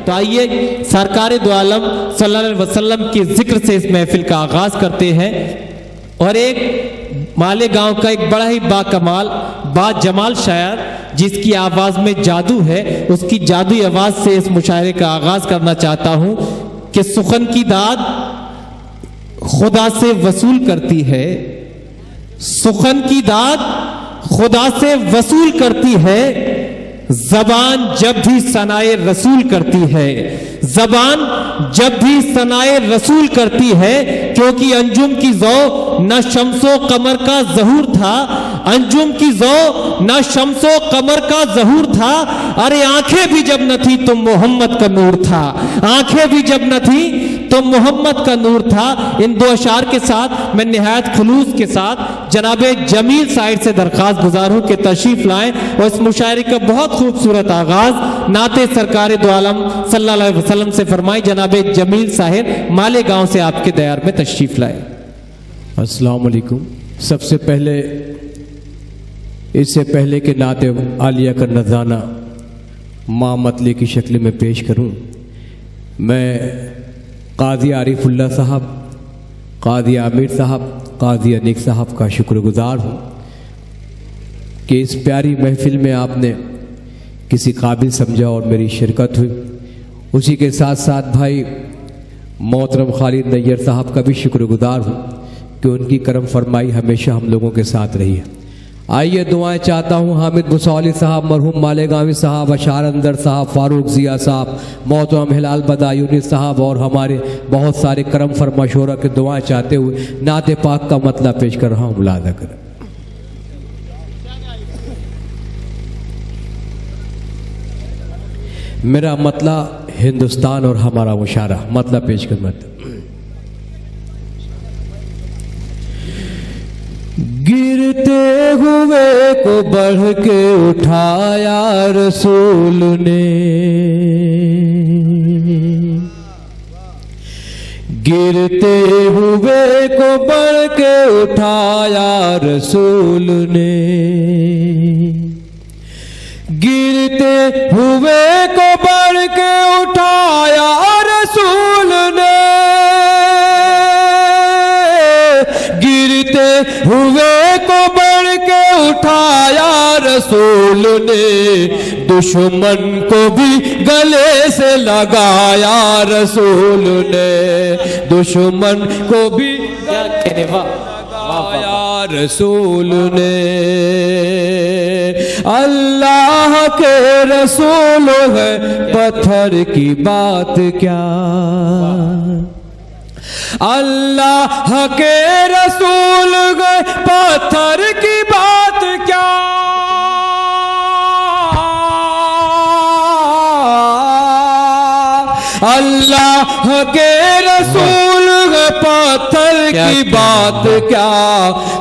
तो आइए सरकार दो आलम सल्लल्लाहु अलैहि वसल्लम के जिक्र से इस महफिल का आगाज करते हैं। और एक मालेगांव का एक बड़ा ही बाकमाल बाजमाल शायर जिसकी आवाज में जादू है, उसकी जादुई आवाज से इस मुशायरे का आगाज करना चाहता हूं कि सुखन की दाद खुदा से वसूल करती है, सुखन की दाद खुदा से वसूल करती है, जबान जब भी सनाए रसूल करती है, जबान जब भी सनाए रसूल करती है, क्योंकि अंजुम की ज़ौ न शम्सो कमर का ज़हूर था, अंजुम की ज़ौ न शम्सो कमर का ज़हूर था, अरे आंखें भी जब न थी तो मोहम्मद का नूर था, आंखें भी जब न थी तो मोहम्मद का नूर था। इन दो अशार के साथ मैं निहायत खुलूस के साथ जनाबे जमील साहिर से दरख्वास्त गुजार हूं कि तशरीफ लाएं और इस मुशायरे का बहुत खूबसूरत आगाज नाते सरकार दो आलम सल्लल्लाहु अलैहि वसल्लम से फरमाई। जनाबे जमील साहिर मालेगांव से आपके दयार में तशरीफ लाए। अस्सलाम वालेकुम। सबसे पहले इससे पहले कि नाते आलिया का नज़ाना माँ मतले की शक्ल में पेश करूं, मैं काजी आरिफुल्लाह साहब, काजी आमिर साहब, काजी अनीक साहब का शुक्रगुजार हूँ कि इस प्यारी महफिल में आपने किसी काबिल समझा और मेरी शिरकत हुई। उसी के साथ साथ भाई मोहतरम खालिद नैयर साहब का भी शुक्रगुजार हूँ कि उनकी करम फरमाई हमेशा हम लोगों के साथ रही है। आइए दुआएं चाहता हूँ हामिद मुसौली साहब, मरहूम मालेगांवी साहब, अशार अंदर साहब, फारूक जिया साहब, मोहतरम हिलाल बदायूनी साहब और हमारे बहुत सारे करम फरमा शोरा के दुआएं चाहते हुए नाते पाक का मतलब पेश कर रहा हूँ, मुलादा करें। मेरा मतलब हिंदुस्तान और हमारा मुशारा, मतलब पेश कर मत। गिरते हुए को बढ़ के उठाया रसूल ने, गिरते हुए को बढ़ के उठाया रसूल ने, गिरते हुए को बढ़ के उठाया रसूल ने, गिरते हुए को बढ़ के उठाया रसूल ने, दुश्मन को भी गले से लगाया रसूल ने, दुश्मन को भी लगाया रसूल ने। अल्लाह के रसूल है पत्थर की बात क्या, अल्लाह के रसूल गए पत्थर की बात क्या, अल्लाह के रसूल गए पत्थर की बात क्या,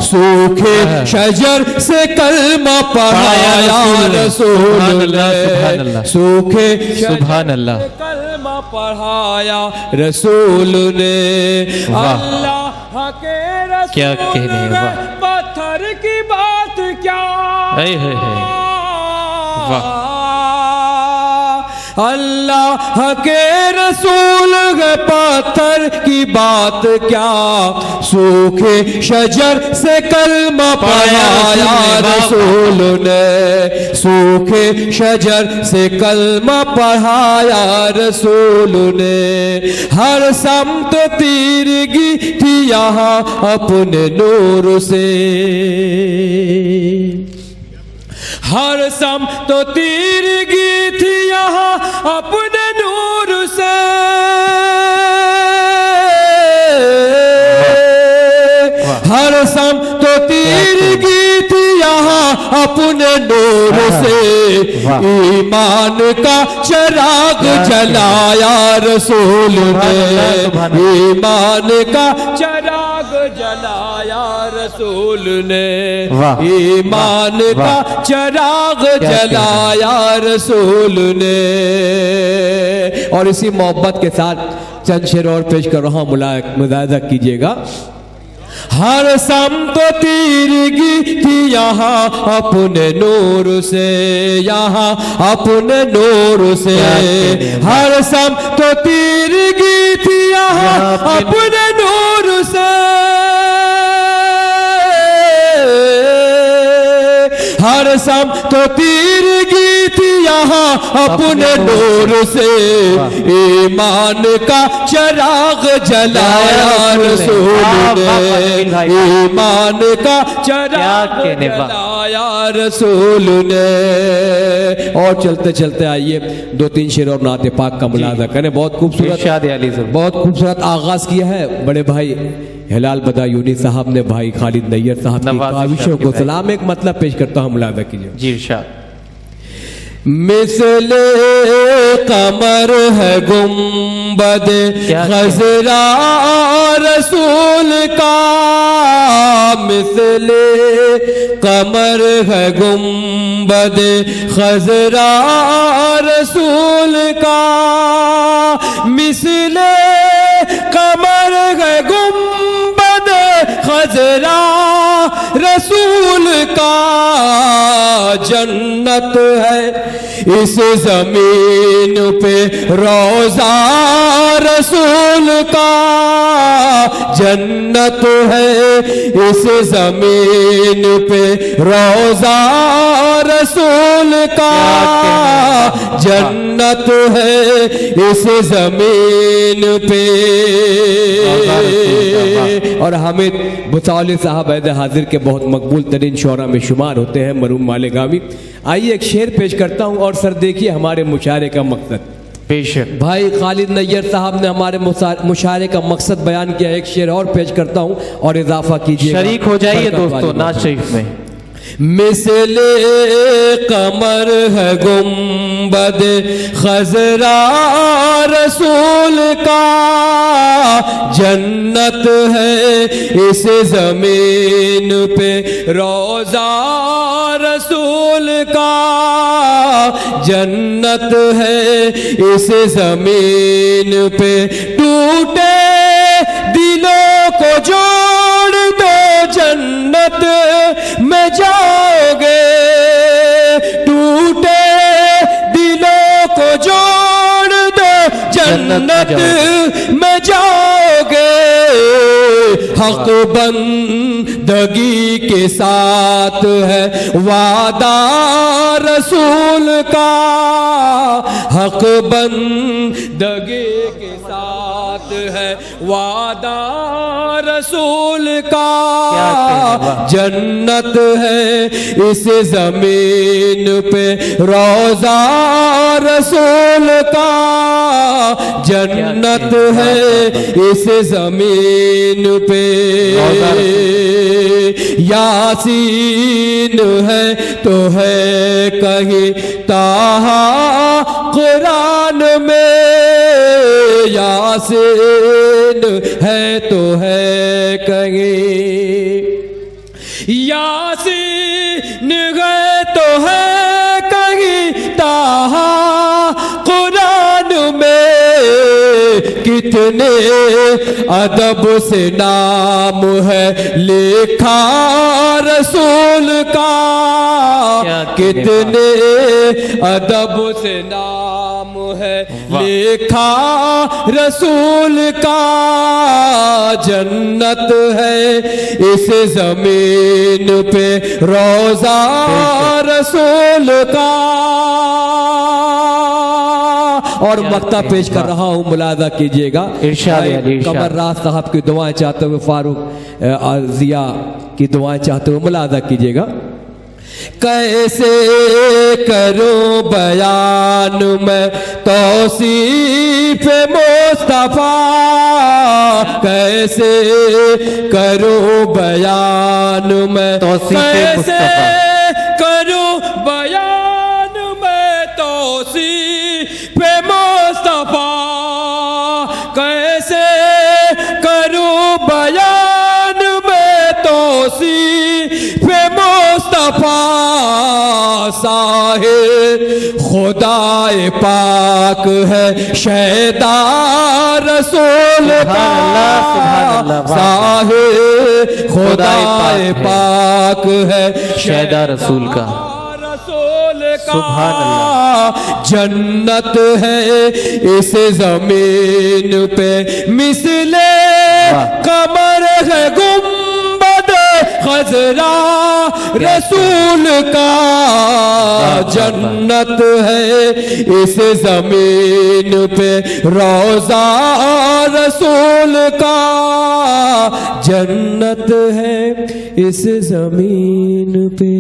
सूखे शजर से कलमा पढ़ाया रसूल ने, सूखे सुभान अल्लाह कलमा पढ़ाया रसूल ने, अल्लाह के रसूल क्या कहने, पत्थर की बात क्या, अल्लाह के रसूल है पत्थर की बात क्या, सूखे शजर से कलमा पढ़ाया रसूल ने, सूखे शजर से कलमा पढ़ाया रसूल ने, हर समत तीरगी थी यहाँ अपने नूर से, हर सम तो तीरगी थी यहाँ अपने नूर से, हर सम तो तीरगी थी यहाँ अपने नूर से, ईमान का चिराग जलाया रसूल ने, ईमान का चिराग जलाया रसूल ने, ईमान का चिराग जलाया रसूल ने। और इसी मोहब्बत के साथ चंद शेर और पेश कर रहा हूँ, मुलाहिजा कीजिएगा। हर समत तीरगी थी यहाँ अपने नूर से, यहाँ अपने नूर से। हर समत तीरगी थी यहाँ अपने नूर से। हर समत तीरगी थी यहाँ अपने नूर से। ईमान का चिराग जलाया रसूल ने, ईमान का चिराग जलाया रसूल ने। और चलते चलते आइए दो तीन शेर और नाते पाक का मुलाजा करें। बहुत खूबसूरत, बहुत खूबसूरत आगाज किया है बड़े भाई हिलाल बदायूनी साहब ने, भाई खालिद नैयर साहब की काविशों को सलाम। एक मतलब पेश करता हूँ, मुलाजा कीजिए जी इरशाद। मिसले कमर है गुंबद खजरा रसूल का, मिसले कमर है गुंबद खजरा रसूल का। मिसले कमर है गुंबद खजरा रसूल का। जन्नत है इस जमीन पे रोजा रसूल का। जन्नत है इस जमीन पे रोजा रसूल का। जन्नत है इस जमीन पे। और हामिद भुसावली साहब ऐद हाजिर के बहुत मकबूल तरीन शोरा में शुमार होते हैं, मरूम मालेगामी। आइए एक शेर पेश करता हूं और सर देखिए हमारे मुशायरे का मकसद। पेश भाई खालिद नैयर साहब ने हमारे मुशायरे का मकसद बयान किया। एक शेर और पेश करता हूं और इजाफा कीजिए, शरीक हो जाइए दोस्तों नाज शरीफ में। मिसले कमर है गुंबद खजरा रसूल का। जन्नत है इस जमीन पे रोजा रसूल का। जन्नत है इस जमीन पे। टूटे दिलों को जोड़ दो जन्नत में जाओगे। टूटे दिलों को जोड़ दो जन्नत में जाओगे। हक बंदगी के साथ है वादा रसूल का। हक बंदगी के साथ है वादा रसूल का। जन्नत है इस जमीन पे रोजा रसूल का। जन्नत है इस जमीन पे। यासीन है तो है कहीं ताहा कुरान में। यासीन है तो है कहीं, यासीन है तो है कहीं ताहा कुरान में। कितने अदब से नाम है लिखा रसूल का। कितने अदब से नाम है लिखा रसूल का। जन्नत है इस जमीन पे रोजा रसूल का। और मक्ता पेश कर रहा हूँ, मुलाजा कीजिएगा। कमर राज साहब की दुआएं चाहते हुए, फारूक जिया की दुआएं चाहते हुए मुलाजा कीजिएगा। कैसे करूं बयान में तौसीफ मुस्तफा। कैसे करूं बयान में कैसे करूं बयान में तौसीफ मुस्तफा। कैसे करूं बयान में तौसीफ मुस्तफा। साहे खुदाए पाक है शहदा रसूल का सुभान अल्लाह, साहे खुदाए पाक है शहदा रसूल का। रसूल का सुभान अल्लाह। जन्नत है इस जमीन पे मिसले कमर है गुंबद खजरा रसूल का। जन्नत है इस जमीन पे रोजा रसूल का। जन्नत है इस जमीन पे।